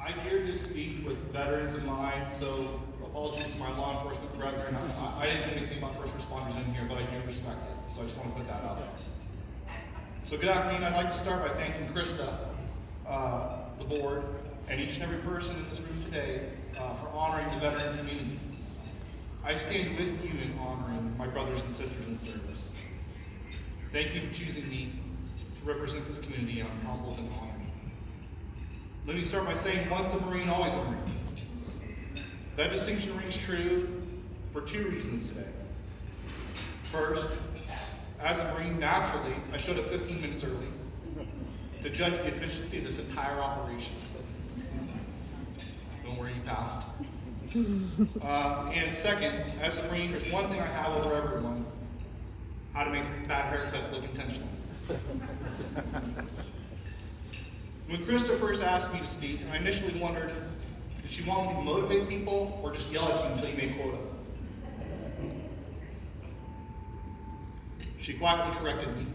I dared to speak with veterans in mind, so apologies to my law enforcement brethren. I didn't do anything about first responders in here, but I do respect it, so I just want to put that out there. So good afternoon. I'd like to start by thanking Krista, the board, and each and every person in this room today for honoring the veteran community. I stand with you in honoring my brothers and sisters in service. Thank you for choosing me to represent this community. I'm humbled and honored. Let me start by saying, once a Marine, always a Marine. That distinction rings true for two reasons today. First, as a Marine, naturally, I showed up 15 minutes early to judge the efficiency of this entire operation. Don't worry, you passed. And second, as a Marine, there's one thing I have over everyone: how to make bad haircuts look intentional. When Krista first asked me to speak, I initially wondered, did she want me to motivate people or just yell at you until you made quota? She quietly corrected me.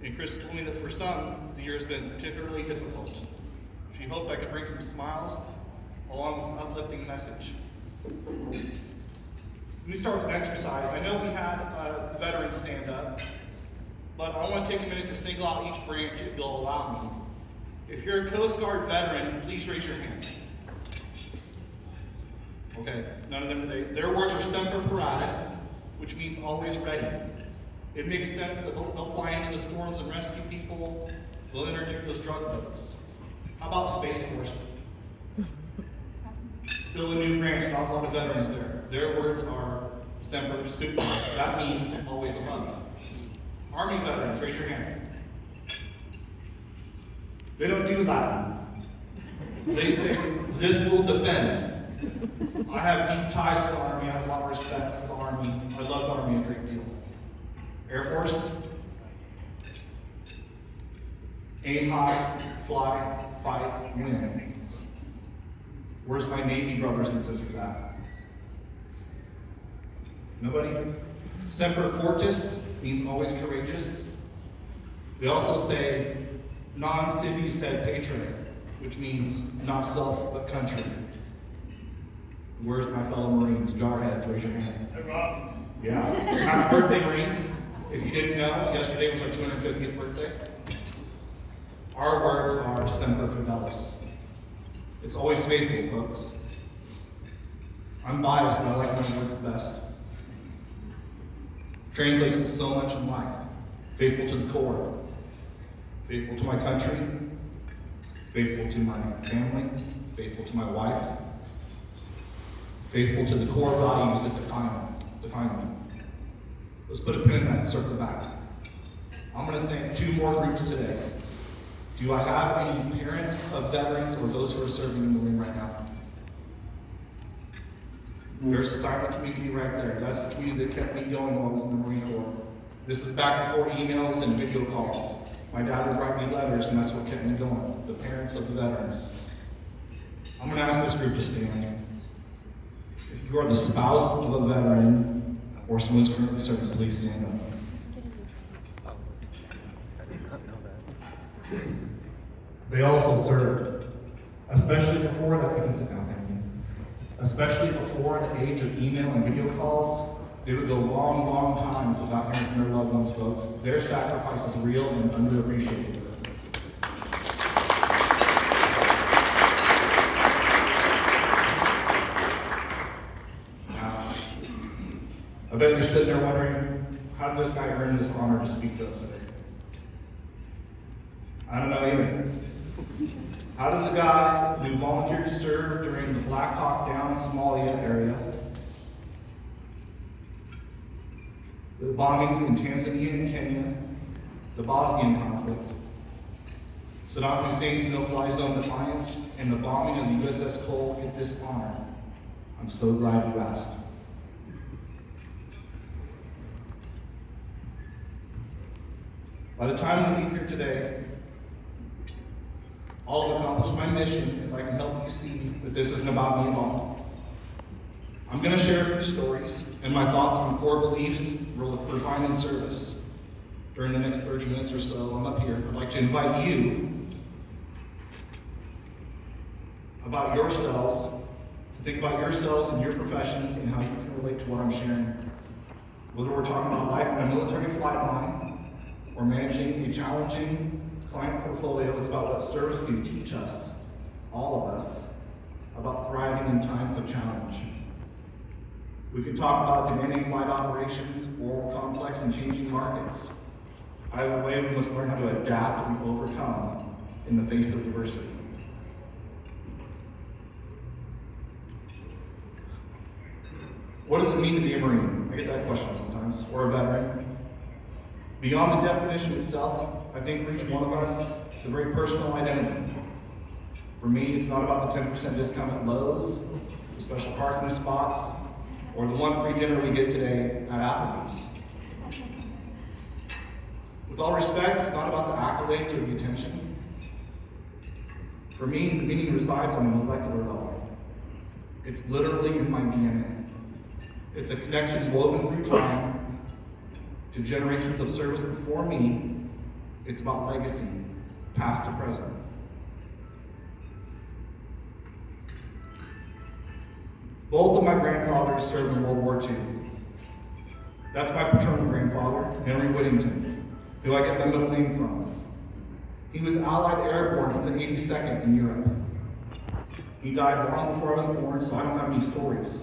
And Krista told me that for some, the year has been particularly difficult. She hoped I could bring some smiles along with an uplifting message. Let me start with an exercise. I know we had the veterans stand up, but I want to take a minute to single out each branch if you'll allow me. If you're a Coast Guard veteran, please raise your hand. Okay, none of them today. Their words are semper paratus, which means always ready. It makes sense that they'll fly into the storms and rescue people. They'll interdict those drug boats. How about Space Force? Still a new branch, not a lot of veterans there. Their words are semper super. That means always above. Army veterans, raise your hand. They don't do Latin. They say, this will defend. I have deep ties to the Army. I have a lot of respect for the Army. I love the Army a great deal. Air Force, aim high, fly, fight, win. Where's my Navy brothers and sisters at? Nobody? Semper Fortis means always courageous. They also say non sibi sed patre, which means not self but country. Where's my fellow Marines? Jarheads, raise your hand. Hey, Rob. Yeah. Happy birthday, Marines. If you didn't know, yesterday was our 250th birthday. Our words are semper fidelis. It's always faithful, folks. I'm biased, but I like my words the best. Translates to so much in life. Faithful to the core. Faithful to my country. Faithful to my family. Faithful to my wife. Faithful to the core values that define me. Let's put a pin in that and circle back. I'm going to thank two more groups today. Do I have any parents of veterans or those who are serving in the Marine right now? There's a silent community right there. That's the community that kept me going while I was in the Marine Corps. This is back before emails and video calls. My dad would write me letters, and that's what kept me going. The parents of the veterans. I'm going to ask this group to stand. If you are the spouse of a veteran or someone who's currently serving, please stand up. They also served, especially before that. You can sit down, thank you. Especially before the age of email and video calls, they would go long, long times without hearing from their loved ones, folks. Their sacrifice is real and underappreciated. Now, I bet you're sitting there wondering, how did this guy earn this honor to speak to us today? I don't know either. How does a guy who volunteered to serve during the Black Hawk Down Somalia area, the bombings in Tanzania and Kenya, the Bosnian conflict, Saddam Hussein's no-fly zone defiance, and the bombing of the USS Cole get this honor? I'm so glad you asked. By the time we leave here today, I'll have accomplished my mission if I can help you see that this isn't about me at all. I'm going to share a few stories and my thoughts on core beliefs refined in service. During the next 30 minutes or so, I'm up here. I'd like to invite you about yourselves, to think about yourselves and your professions and how you can relate to what I'm sharing. Whether we're talking about life in a military flight line or managing a challenging client portfolio, it's about what service can teach us, all of us, about thriving in times of challenge. We can talk about demanding flight operations or complex and changing markets. Either way, we must learn how to adapt and overcome in the face of diversity. What does it mean to be a Marine? I get that question sometimes, or a veteran. Beyond the definition itself, I think for each one of us, it's a very personal identity. For me, it's not about the 10% discount at Lowe's, the special parking spots, or the one free dinner we get today at Applebee's. With all respect, it's not about the accolades or the attention. For me, the meaning resides on a molecular level. It's literally in my DNA. It's a connection woven through time to generations of service before me. It's about legacy, past to present. Both of my grandfathers served in World War II. That's my paternal grandfather, Henry Whittington, who I get my middle name from. He was Allied airborne from the 82nd in Europe. He died long before I was born, so I don't have any stories.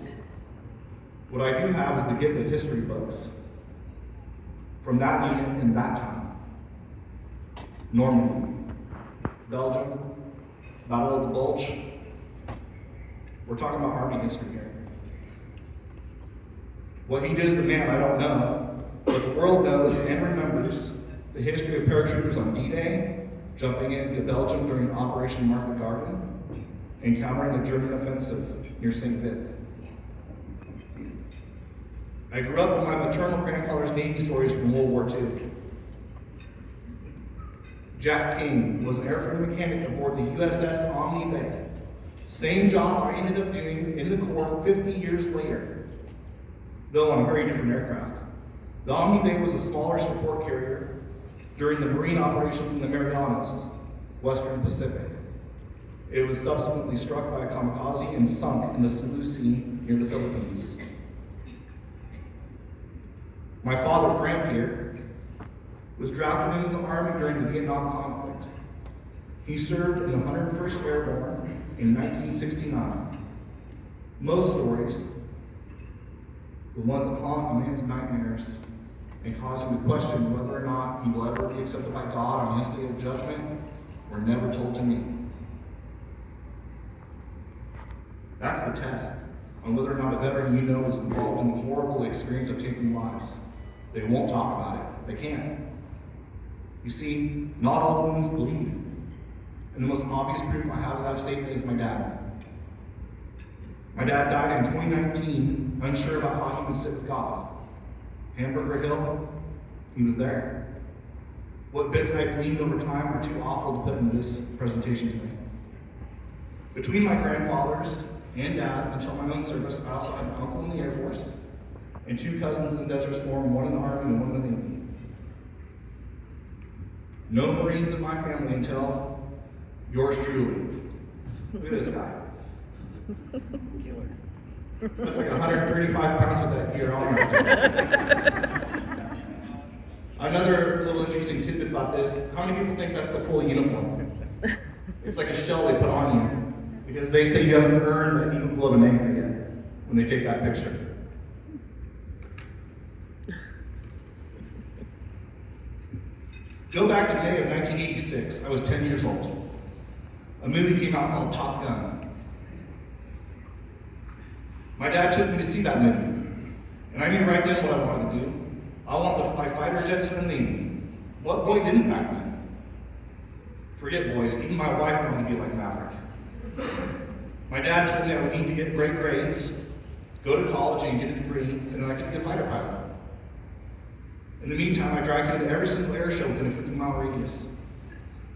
What I do have is the gift of history books from that unit in that time. Normandy, Belgium, Battle of the Bulge. We're talking about Army history here. What he did as a man, I don't know, but the world knows and remembers the history of paratroopers on D-Day, jumping into Belgium during Operation Market Garden, encountering the German offensive near St. Vith. I grew up with my maternal grandfather's Navy stories from World War II. Jack King was an airframe mechanic aboard the USS Omni Bay. Same job I ended up doing in the Corps 50 years later, though on a very different aircraft. The Omni Bay was a smaller support carrier during the Marine operations in the Marianas, Western Pacific. It was subsequently struck by a kamikaze and sunk in the Sulu Sea near the Philippines. My father, Frank here, was drafted into the Army during the Vietnam conflict. He served in the 101st Airborne in 1969. Most stories, the ones that haunt a man's nightmares and cause him to question whether or not he will ever be accepted by God on his day of judgment, were never told to me. That's the test on whether or not a veteran you know is involved in the horrible experience of taking lives. They won't talk about it. They can't. You see, not all wounds bleed. And the most obvious proof I have of that statement is my dad. My dad died in 2019, unsure about how he would sit with God. Hamburger Hill, he was there. What bits I gleaned over time are too awful to put into this presentation today. Between my grandfathers and dad, until my own service, I also had an uncle in the Air Force and two cousins in Desert Storm, one in the Army and one in the Navy. No Marines in my family until yours truly. Look at this guy. That's like 135 pounds with that gear on right there. Another little interesting tidbit about this, how many people think that's the full uniform? It's like a shell they put on you, because they say you haven't earned an even below an anchor yet when they take that picture. Go back to May of 1986. I was 10 years old. A movie came out called Top Gun. My dad took me to see that movie, and I knew right then what I wanted to do. I wanted to fly fighter jets in the Navy. What boy didn't back then? Forget boys, even my wife wanted to be like Maverick. My dad told me I would need to get great grades, go to college and get a degree, and then I could be a fighter pilot. In the meantime, I dragged him to every single air show within a 50-mile radius.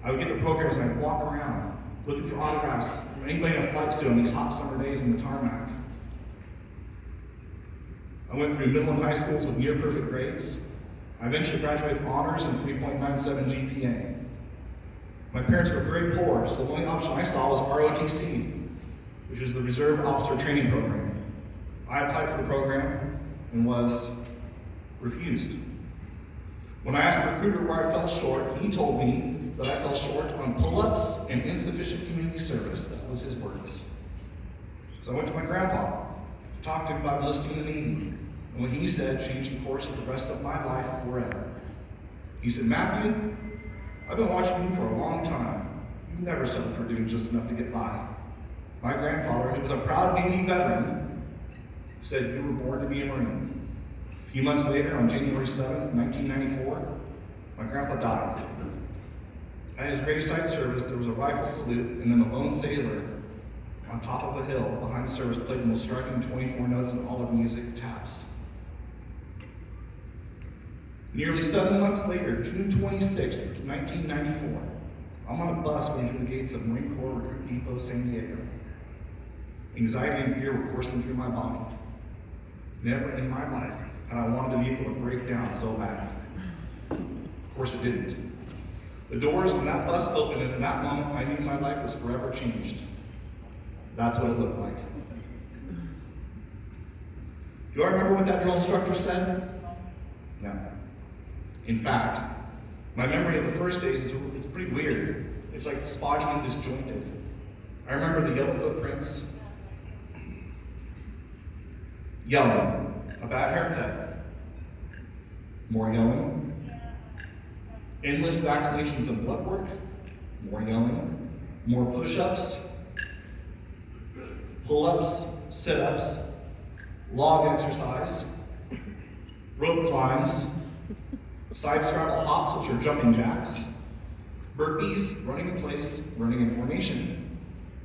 I would get the programs and I'd walk around, looking for autographs from anybody in a flight suit on these hot summer days in the tarmac. I went through middle and high schools with near perfect grades. I eventually graduated with honors and 3.97 GPA. My parents were very poor, so the only option I saw was ROTC, which is the Reserve Officer Training Program. I applied for the program and was refused. When I asked the recruiter where I fell short, he told me that I fell short on pull-ups and insufficient community service. That was his words. So I went to my grandpa to talk to him about enlisting in the Navy, and what he said changed the course of the rest of my life forever. He said, "Matthew, I've been watching you for a long time. You never settled for doing just enough to get by. My grandfather, who was a proud Navy veteran, said you were born to be a Marine." A few months later, on January 7th, 1994, my grandpa died. At his graveside service, there was a rifle salute, and then a lone sailor on top of a hill behind the service played the most striking 24 notes in all of music, taps. Nearly 7 months later, June 26, 1994, I'm on a bus going through the gates of Marine Corps Recruit Depot, San Diego. Anxiety and fear were coursing through my body. Never in my life had I wanted the vehicle to break down so bad. Of course it didn't. The doors on that bus opened, and in that moment I knew my life was forever changed. That's what it looked like. Do I remember what that drill instructor said? No. In fact, my memory of the first days is pretty weird. It's like spotty and disjointed. I remember the yellow footprints, yelling, a bad haircut, more yelling, endless vaccinations and blood work, more yelling, more push-ups, pull-ups, sit-ups, log exercise, rope climbs, side straddle hops, which are jumping jacks, burpees, running in place, running in formation,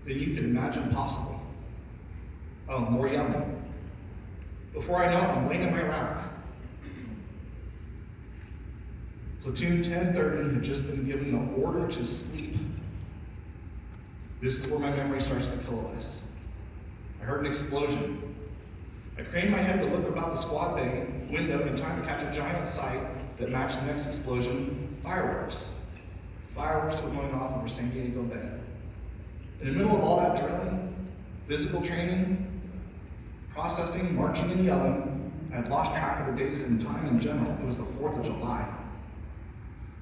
than you could imagine possible. Oh, more yelling. Before I know it, I'm laying in my rack. Platoon 1030 had just been given the order to sleep. This is where my memory starts to coalesce. I heard an explosion. I craned my head to look about the squad bay window in time to catch a giant sight that matched the next explosion, fireworks. Fireworks were going off over San Diego Bay. In the middle of all that drilling, physical training, processing, marching, and yelling, I had lost track of the days and time in general. It was the 4th of July.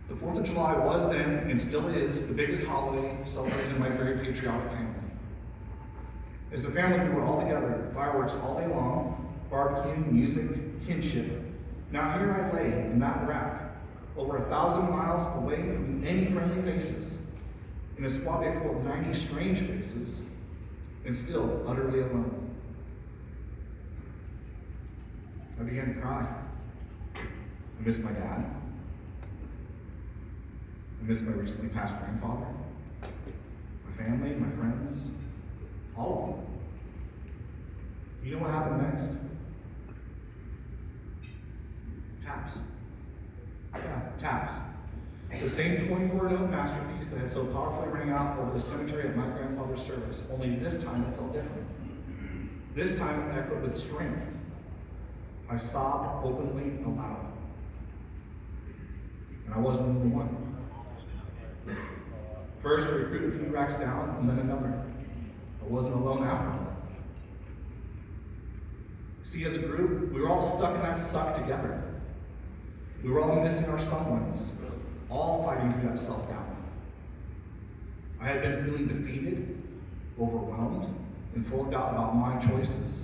The 4th of July was then, and still is, the biggest holiday celebrated in my very patriotic family. As a family, we were all together, fireworks all day long, barbecue, music, kinship. Now here I lay in that rack, over 1,000 miles away from any friendly faces, in a squad bay full of 90 strange faces, and still utterly alone. I began to cry. I missed my dad. I missed my recently passed grandfather, my family, my friends, all of them. You know what happened next? Taps. Yeah, taps. The same 24-note masterpiece that had so powerfully rang out over the cemetery of my grandfather's service, only this time it felt different. This time it echoed with strength. I sobbed openly aloud. And I wasn't the only one. First, I recruited a few racks down, and then another. I wasn't alone after all. See, as a group, we were all stuck in that suck together. We were all missing our someones, all fighting through that self-doubt. I had been feeling defeated, overwhelmed, and full of doubt about my choices.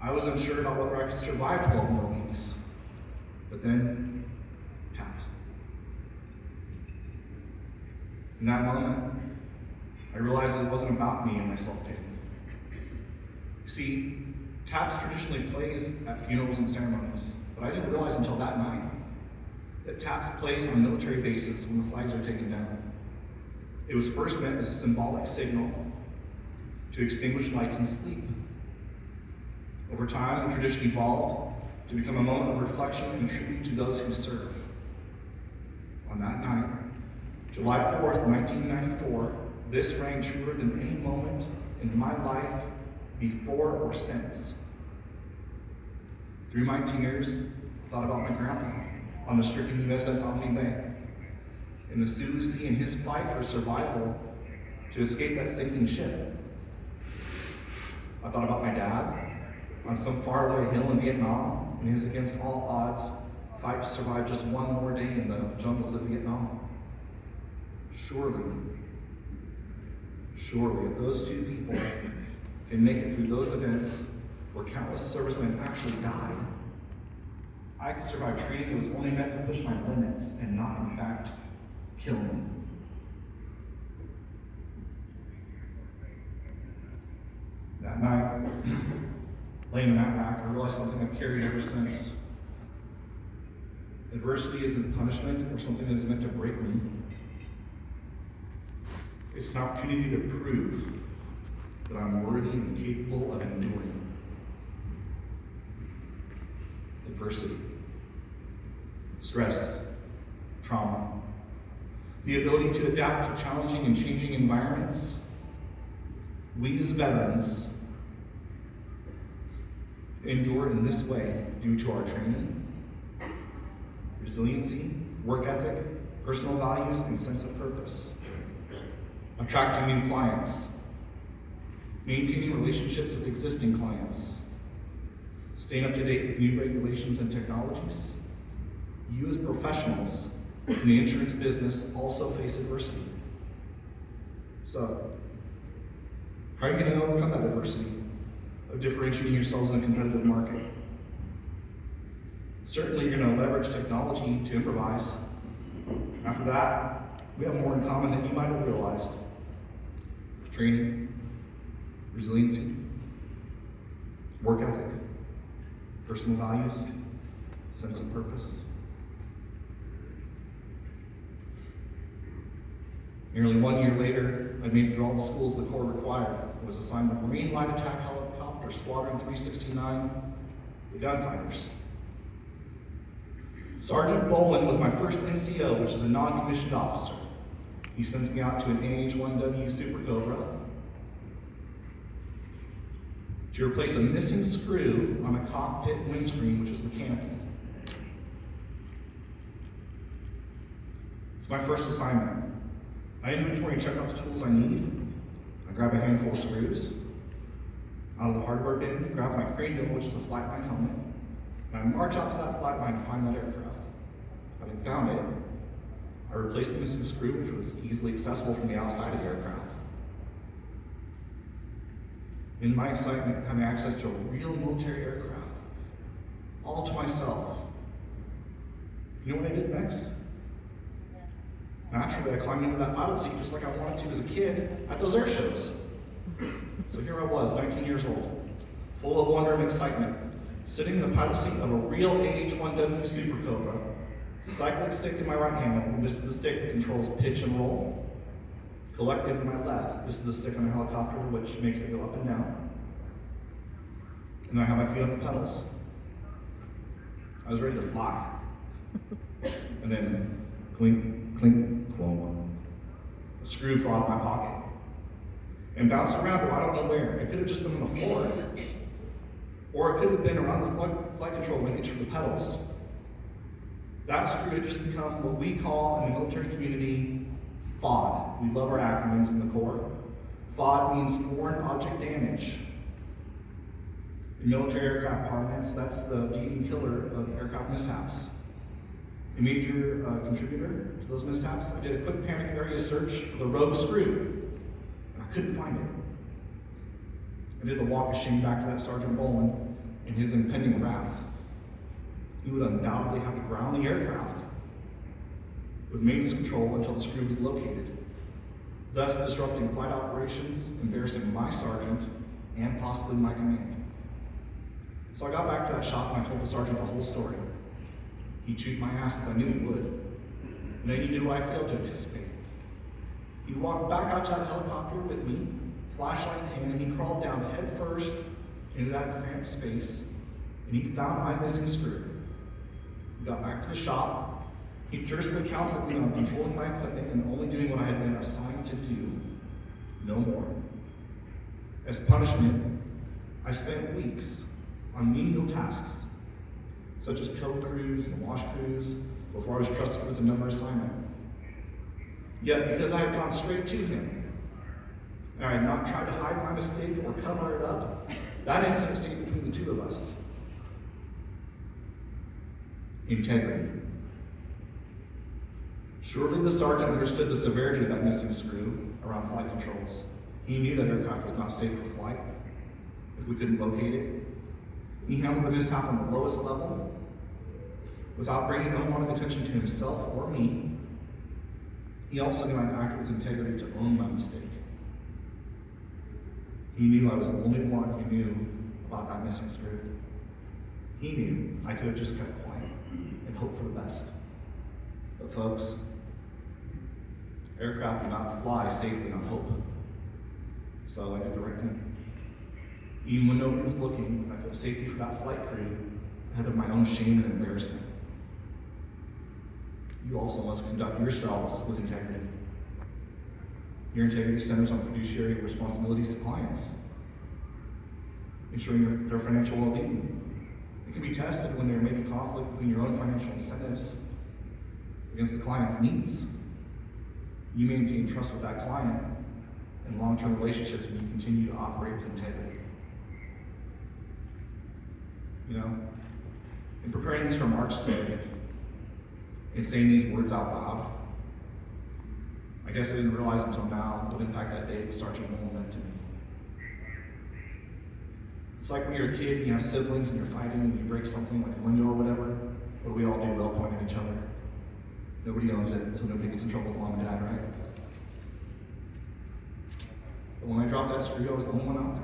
I was unsure about whether I could survive 12 more weeks. But then, taps. In that moment, I realized that it wasn't about me and my self-pity. See, taps traditionally plays at funerals and ceremonies, but I didn't realize until that night that taps plays on military bases when the flags are taken down. It was first meant as a symbolic signal to extinguish lights and sleep. Over time, the tradition evolved to become a moment of reflection and tribute to those who serve. On that night, July 4th, 1994, this rang truer than any moment in my life before or since. Through my tears, I thought about my grandpa on the stricken USS Omni Bay, in the Sioux Sea in his fight for survival to escape that sinking ship. I thought about my dad on some faraway hill in Vietnam, and he was against all odds, fight to survive just one more day in the jungles of Vietnam. Surely, if those two people can make it through those events where countless servicemen actually died, I could survive training that was only meant to push my limits and not, in fact, kill me. That night, laying in that rack, I realized something I've carried ever since. Adversity isn't punishment or something that is meant to break me. It's an opportunity to prove that I'm worthy and capable of enduring adversity, stress, trauma, the ability to adapt to challenging and changing environments. We as veterans endure in this way due to our training, resiliency, work ethic, personal values, and sense of purpose. Attracting new clients, maintaining relationships with existing clients, staying up to date with new regulations and technologies. You as professionals in the insurance business also face adversity. So, how are you going to overcome that adversity of differentiating yourselves in a competitive market? Certainly you're going to leverage technology to improvise. After that, we have more in common than you might have realized. Training, resiliency, work ethic, personal values, sense of purpose. Nearly 1 year later, I made it through all the schools the Corps required. I was assigned to Marine Light Attack Helicopter Squadron 369, the Gunfighters. Sergeant Bolin was my first NCO, which is a non-commissioned officer. He sends me out to an AH-1W Super Cobra to replace a missing screw on a cockpit windscreen, which is the canopy. It's my first assignment. I inventory and check out the tools I need. I grab a handful of screws out of the hardware bin, grab my crane wheel, which is a flightline helmet, and I march out to that flight line to find that aircraft. Having found it, I replaced the missing screw, which was easily accessible from the outside of the aircraft. In my excitement, having access to a real military aircraft, all to myself, you know what I did next? Naturally, I climbed into that pilot seat just like I wanted to as a kid at those air shows. So here I was, 19 years old, full of wonder and excitement, sitting in the pilot seat of a real AH-1W Super Cobra, cyclic stick in my right hand, and this is the stick that controls pitch and roll. Collective in my left, this is the stick on a helicopter which makes it go up and down. And I have my feet on the pedals. I was ready to fly. And then, clink, clink, clonk. A screw fell out of my pocket and bounced around, but I don't know where. It could have just been on the floor, or it could have been around the flight control linkage for the pedals. That screw had just become what we call in the military community FOD. We love our acronyms in the Corps. FOD means foreign object damage. In military aircraft parlance, that's the leading killer of aircraft mishaps. A major contributor to those mishaps, I did a quick panic area search for the rogue screw, and I couldn't find it. I did the walk of shame back to that Sergeant Bolin in his impending wrath. He would undoubtedly have to ground the aircraft with maintenance control until the screw was located, thus disrupting flight operations, embarrassing my sergeant, and possibly my command. So I got back to that shop and I told the sergeant the whole story. He chewed my ass as I knew he would. And then he did what I failed to anticipate. He walked back out to that helicopter with me, flashlight in hand, and he crawled down head first into that cramped space, and he found my missing screw. We got back to the shop. He tersely counseled me on controlling my equipment and only doing what I had been assigned to do, no more. As punishment, I spent weeks on menial tasks, such as tow crews and wash crews, before I was trusted with another assignment. Yet, because I had gone straight to him, and I had not tried to hide my mistake or cover it up, that incident stayed between the two of us. Integrity. Surely the sergeant understood the severity of that missing screw around flight controls. He knew that aircraft was not safe for flight if we couldn't locate it. He handled the mishap on the lowest level without bringing unwanted attention to himself or me. He also knew I'd acted with integrity to own my mistake. He knew I was the only one who knew about that missing screw. He knew I could have just kept quiet and hoped for the best. But folks, aircraft do not fly safely on hope. So I did the right thing. Even when nobody was looking, I put safety for that flight crew ahead of my own shame and embarrassment. You also must conduct yourselves with integrity. Your integrity centers on fiduciary responsibilities to clients, ensuring their financial well-being. It can be tested when there may be conflict between your own financial incentives against the client's needs. You maintain trust with that client and long-term relationships when you continue to operate with integrity. You know, in preparing these remarks today and saying these words out loud, I guess I didn't realize until now what impact that day with Sergeant Nolan meant to me. It's like when you're a kid and you have siblings and you're fighting and you break something like a window or whatever, what do we all do? We all point at each other. Nobody owns it, so nobody gets in trouble with mom and dad, right? But when I dropped that screw, I was the only one out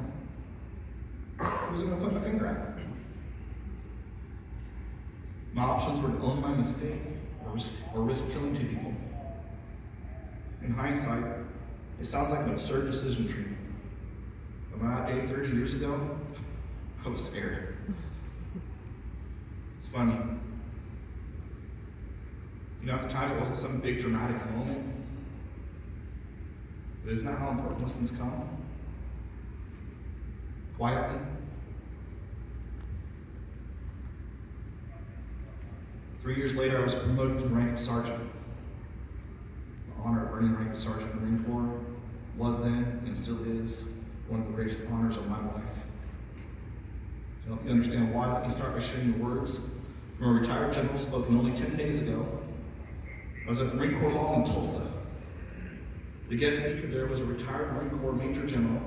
there. I wasn't going to point my finger at it. My options were to own my mistake or risk killing two people. In hindsight, it sounds like an absurd decision tree. But on that day 30 years ago, I was scared. It's funny. You know, at the time it wasn't some big dramatic moment. But isn't that how important lessons come? Quietly. 3 years later, I was promoted to the rank of sergeant. The honor of earning the rank of sergeant in the Marine Corps was then, and still is, one of the greatest honors of my life. To help you understand why, let me start by sharing the words from a retired general spoken only 10 days ago. I was at the Marine Corps Ball in Tulsa. The guest speaker there was a retired Marine Corps Major General,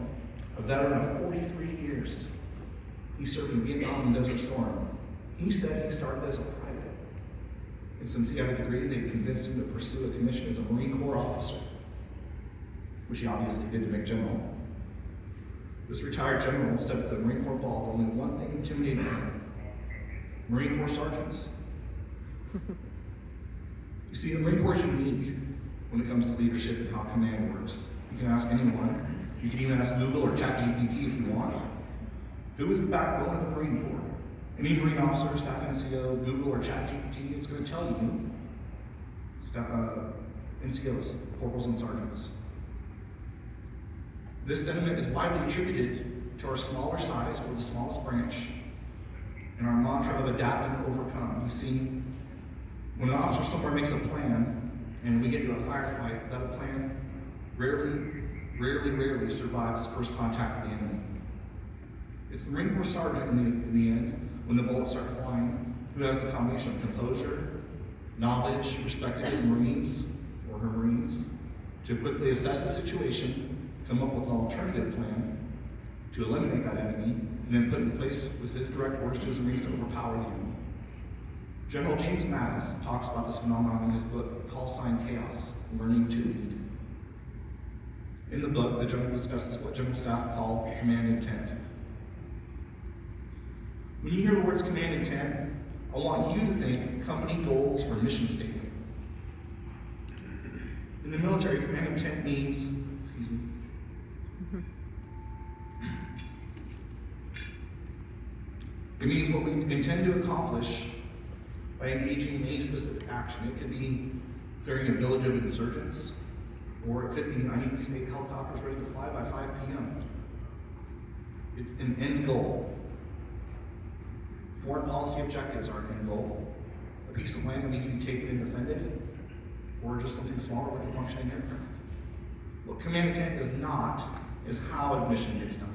a veteran of 43 years. He served in Vietnam and Desert Storm. He said he started as a private. And since he had a degree, they convinced him to pursue a commission as a Marine Corps officer, which he obviously did to make general. This retired general said at the Marine Corps Ball, only one thing intimidated him: Marine Corps sergeants. You see, the Marine Corps is unique when it comes to leadership and how command works. You can ask anyone. You can even ask Google or ChatGPT if you want. Who is the backbone of the Marine Corps? Any Marine officer, staff NCO, Google, or ChatGPT, it's going to tell you NCOs, corporals, and sergeants. This sentiment is widely attributed to our smaller size or the smallest branch and our mantra of adapt and overcome. You see, when an officer somewhere makes a plan and we get into a firefight, that plan rarely survives first contact with the enemy. It's the Marine Corps sergeant in the end, when the bullets start flying, who has the combination of composure, knowledge, respect of his Marines or her Marines, to quickly assess the situation, come up with an alternative plan to eliminate that enemy, and then put in place with his direct orders to his Marines to overpower the enemy. General James Mattis talks about this phenomenon in his book, Call Sign Chaos, Learning to Lead. In the book, the general discusses what general staff call command intent. When you hear the words command intent, I want you to think company goals or mission statement. In the military, command intent means, it means what we intend to accomplish by engaging in any specific action. It could be clearing a village of insurgents, or it could be, I need these 8 helicopters ready to fly by 5 p.m. It's an end goal. Foreign policy objectives are an end goal. A piece of land that needs to be taken and defended, or just something smaller like a functioning aircraft. What command intent is not is how admission gets done.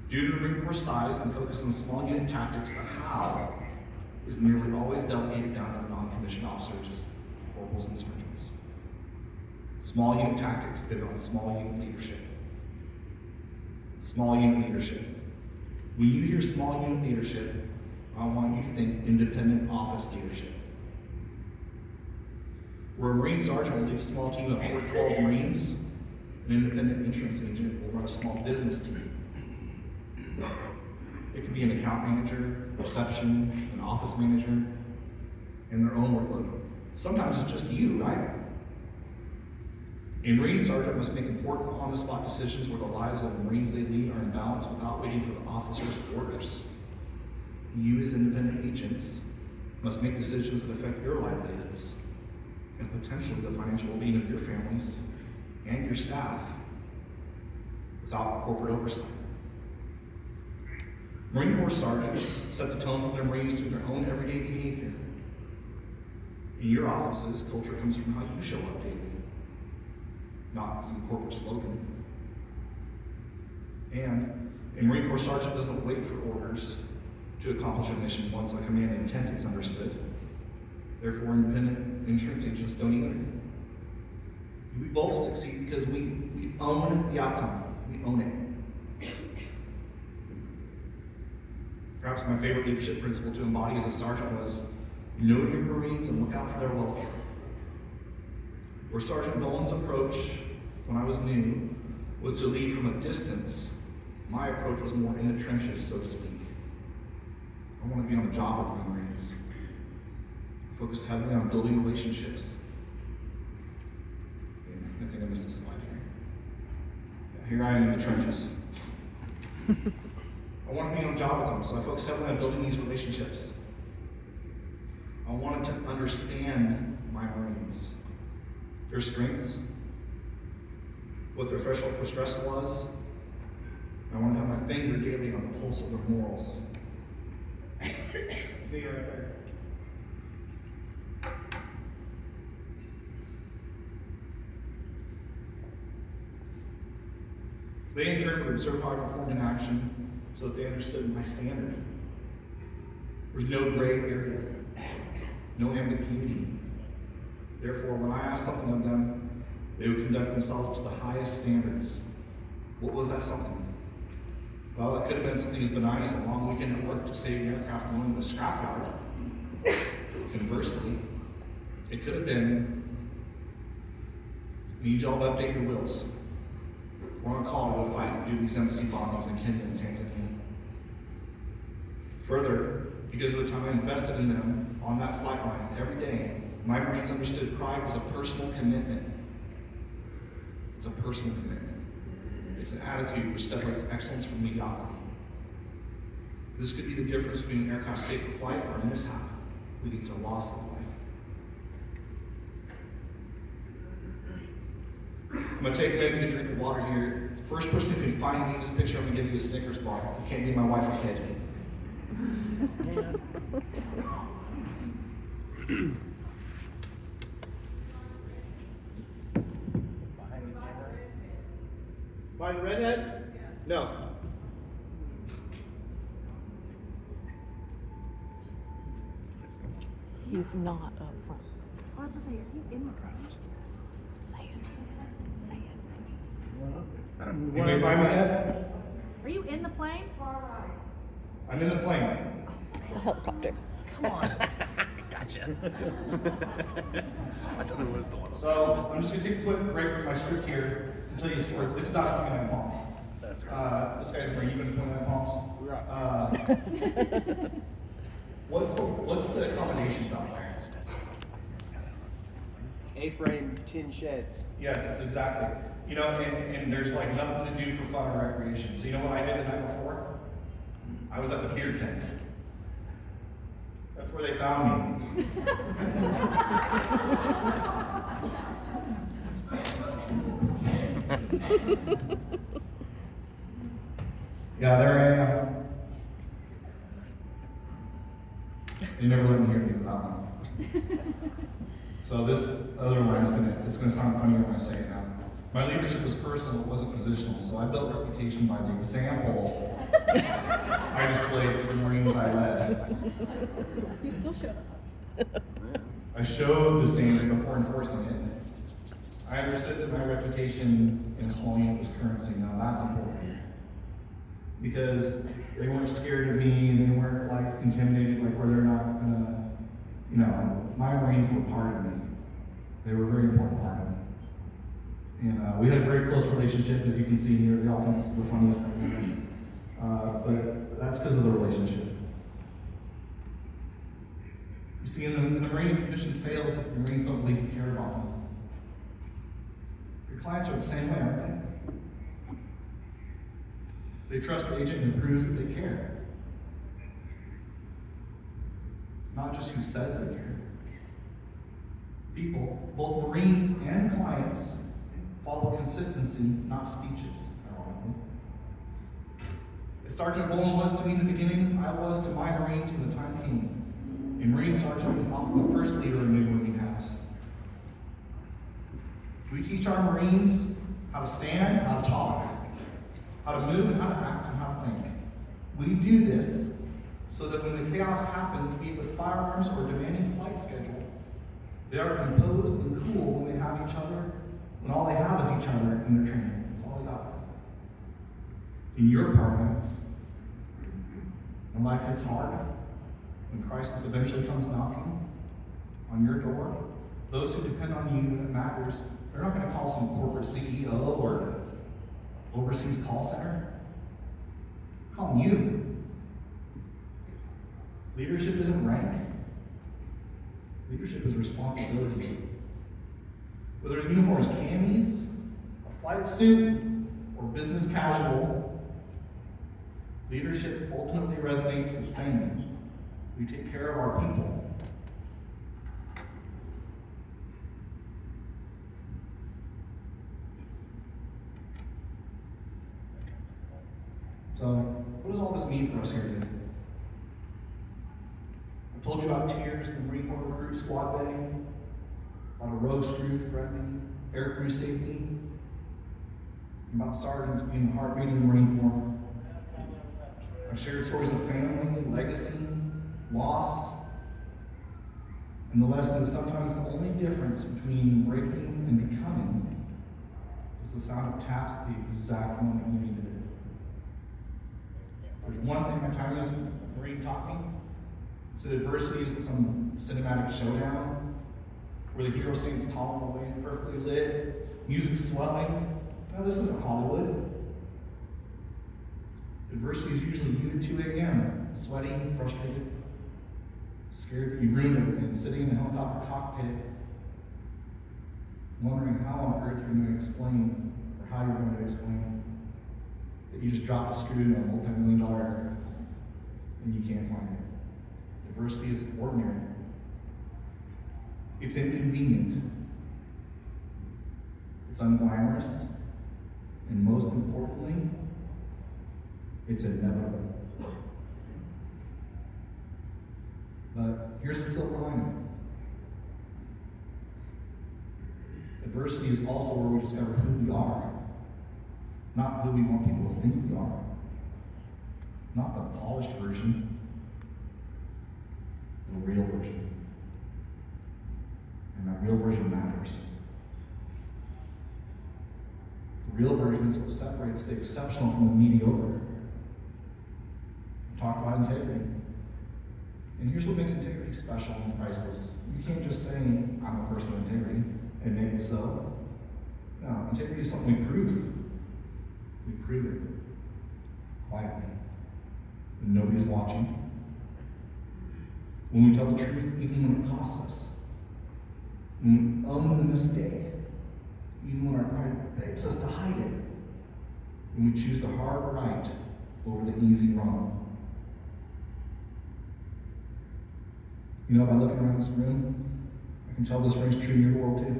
Due to the Marine Corps size and focus on small unit tactics, the how is nearly always delegated down to non-commissioned officers, corporals, and sergeants. Small unit tactics bid on small unit leadership. Small unit leadership. When you hear small unit leadership, I want you to think independent office leadership. Where a Marine sergeant will lead a small team of 4 to 12 Marines, an independent insurance agent will run a small business team. It could be an account manager, reception, an office manager, and their own workload. Sometimes it's just you, right? A Marine sergeant must make important on-the-spot decisions where the lives of the Marines they lead are in balance without waiting for the officer's orders. You as independent agents must make decisions that affect your livelihoods and potentially the financial well-being of your families and your staff without corporate oversight. Marine Corps sergeants set the tone for their Marines through their own everyday behavior. In your offices, culture comes from how you show up daily, not some corporate slogan. And a Marine Corps sergeant doesn't wait for orders to accomplish a mission once a command intent is understood. Therefore, independent insurance agents don't either. We both succeed because we own the outcome. We own it. Perhaps my favorite leadership principle to embody as a sergeant was know your Marines and look out for their welfare. Where Sergeant Dolan's approach when I was new was to lead from a distance, my approach was more in the trenches, so to speak. I want to be on the job with my Marines. I focused heavily on building relationships. I think I missed a slide here. Yeah, here I am in the trenches. I wanted to be on the job with them, so I focused heavily on building these relationships. I wanted to understand my Marines, their strengths, what their threshold for stress was. I wanted to have my finger daily on the pulse of their morals. Be right there. They in turn would observe how I performed in action so that they understood my standard. There was no gray area, no ambiguity. Therefore, when I asked something of them, they would conduct themselves to the highest standards. What was that something? Well, it could have been something as benign as a long weekend at work to save an aircraft going to the scrapyard. Conversely, it could have been, need y'all to update your wills. We're on call to go fight due to these embassy bombings in Kenya and Tanzania. Further, because of the time I invested in them on that flight line every day, my Marines understood pride was a personal commitment. It's a personal commitment. It's an attitude which separates excellence from mediocrity. This could be the difference between an aircraft safe for flight or a mishap, leading to loss of life. I'm going to take a minute to get a drink of water here. The first person who can find me in this picture, I'm going to give you a Snickers bar. You can't be my wife or kid. By the redhead? No. He's not up front. I was supposed to say, are you in the crowd? Say it. Say it. Anybody find me yet? Are you in the plane? I'm in the plane. The helicopter. Come on. Gotcha. I thought it was the one. So I'm just going to take a quick break from my script here and tell you a story. This is not 29 Palms. That's right. This guy's Marine, you've been to 29 Palms. What's the accommodations out there? A-frame tin sheds. Yes, that's exactly. You know, and there's like nothing to do for fun or recreation. So you know what I did the night before? I was at the beer tent. That's where they found me. Yeah, there I am. You never let me hear me with that one. So this other line is gonna sound funnier when I say it now. My leadership was personal, it wasn't positional, so I built reputation by the example I displayed for the Marines I led. You still showed up. I showed the standard before enforcing it. I understood that my reputation in a small unit was currency. Now that's important. Because they weren't scared of me, they weren't like intimidated, like where they're not gonna, my Marines were part of me. They were a very important part of me. And we had a very close relationship, as you can see here. The offense is the funniest thing. But that's because of the relationship. You see, in the Marines, the mission fails if the Marines don't believe you care about them. Your clients are the same way, aren't they? They trust the agent who proves that they care. Not just who says they care. People, both Marines and clients, follow consistency, not speeches, ironically. As Sergeant Bowen was to me in the beginning, I was to my Marines when the time came. A Marine Sergeant is often the first leader a new Marine has. We teach our Marines how to stand, how to talk, how to move, how to act, and how to think. We do this so that when the chaos happens, be it with firearms or a demanding flight schedule, they are composed and cool when they have each other, when all they have is each other in their training. That's all they got. In your parlance, when life hits hard, when crisis eventually comes knocking on your door, those who depend on you when it matters, they're not going to call some corporate CEO or overseas call center. They're calling you. Leadership isn't rank. Leadership is responsibility. Whether a uniform is camis, a flight suit, or business casual, leadership ultimately resonates the same. We take care of our people. So, what does all this mean for us here today? I told you about tears in the Marine Corps recruit squad bay, about a rogue screw threatening aircrew safety, and about sergeants being the heartbeat of the Marine Corps. I've shared stories of family, legacy, loss, and the lesson that sometimes the only difference between breaking and becoming is the sound of taps at the exact moment you needed it. There's one thing my time as a Marine taught me. It's that adversity isn't some cinematic showdown where the hero stands tall on the way, perfectly lit, music swelling. No, this isn't Hollywood. Adversity is usually you at 2 a.m., sweaty, frustrated, scared that you ruined everything, sitting in a helicopter cockpit, wondering how on earth you're going to explain, or how you're going to explain that you just dropped a screw in a multi-million-dollar aircraft and you can't find it. Adversity is ordinary. It's inconvenient. It's unglamorous. And most importantly, it's inevitable. But here's the silver lining. Adversity is also where we discover who we are, not who we want people to think we are. Not the polished version, the real version. And that real version matters. The real version is what separates the exceptional from the mediocre. We talk about integrity. And here's what makes integrity special and priceless. You can't just say, I'm a person of integrity, and make it so. No, integrity is something we prove. We prove it quietly. When nobody's watching. When we tell the truth, even when it costs us. When we own the mistake, even when our pride begs us to hide it. When we choose the hard right over the easy wrong. You know, by looking around this room, I can tell this rings true in your world too.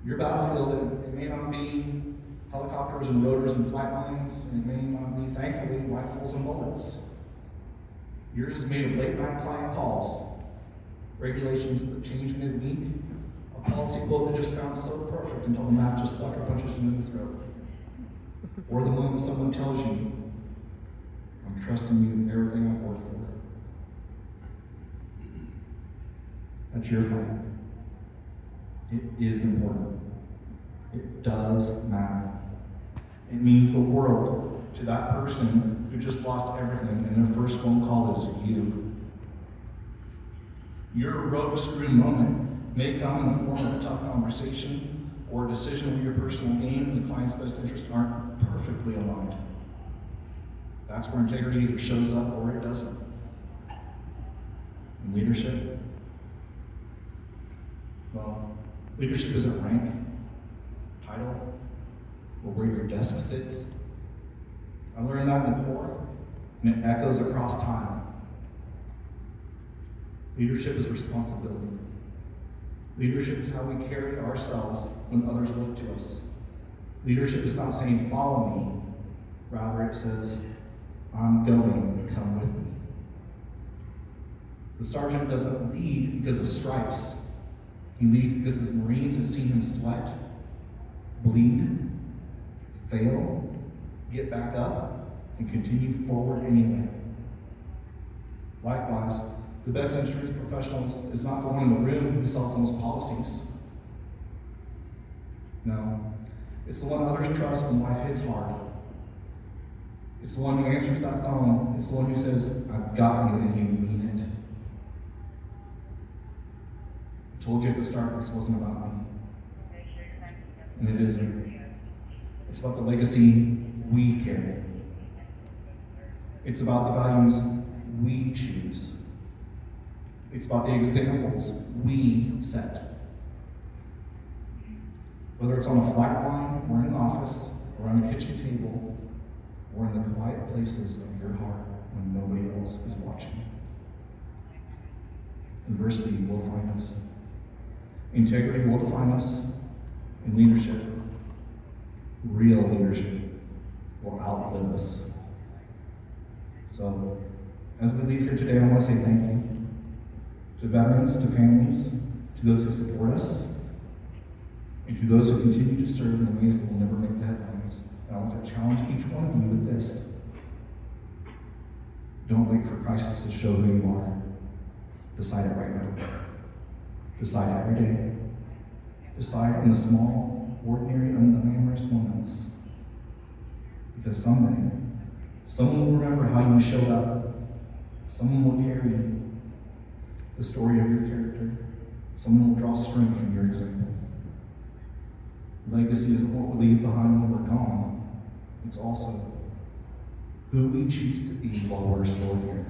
Your battlefield, it may not be helicopters and rotors and flight lines, and it may not be, thankfully, rifles and bullets. Yours is made of late night client calls, regulations that change midweek, a policy quote that just sounds so perfect until the math just sucker punches you in the throat. Or the moment someone tells you, I'm trusting you with everything I've worked for. That's your fight. It is important. It does matter. It means the world to that person who just lost everything and their first phone call is you. Your road screw moment may come in the form of a tough conversation or a decision where your personal gain and the client's best interests aren't perfectly aligned. That's where integrity either shows up or it doesn't. In leadership, well, leadership isn't rank, title, or where your desk sits. I learned that in the core, and it echoes across time. Leadership is responsibility. Leadership is how we carry ourselves when others look to us. Leadership is not saying, follow me. Rather, it says, I'm going, come with me. The sergeant doesn't lead because of stripes. He leads because his Marines have seen him sweat, bleed, fail, get back up, and continue forward anyway. Likewise, the best insurance professional is not the one in the room who sells the most policies. No, it's the one others trust when life hits hard. It's the one who answers that phone. It's the one who says, I've got you and you mean it. I told you at the start this wasn't about me. And it isn't. It's about the legacy we carry. It's about the values we choose. It's about the examples we set. Whether it's on a flat line, or in an office, or on a kitchen table, or in the quiet places of your heart when nobody else is watching. Adversity will find us. Integrity will define us. And leadership, real leadership, will outlive us. So, as we leave here today, I want to say thank you to veterans, to families, to those who support us, and to those who continue to serve in ways that will never make the headlines. And I want to challenge each one of you with this. Don't wait for crisis to show who you are. Decide it right now. Decide every day. Decide in the small, ordinary, unglamorous moments. Because someday, someone will remember how you showed up. Someone will carry the story of your character. Someone will draw strength from your example. Legacy isn't what we leave behind when we're gone. It's also who we choose to be while we're still here.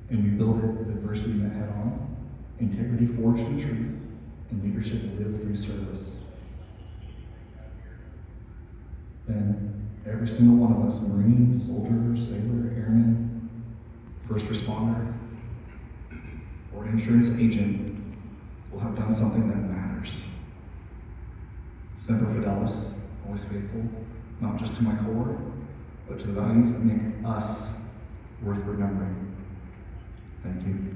And we build it with adversity met head on, integrity forged in truth, and leadership lived through service. Then every single one of us, Marine, soldier, sailor, airman, first responder, or insurance agent, will have done something that matters. Semper Fidelis, always faithful, not just to my core, but to the values that make us worth remembering. Thank you.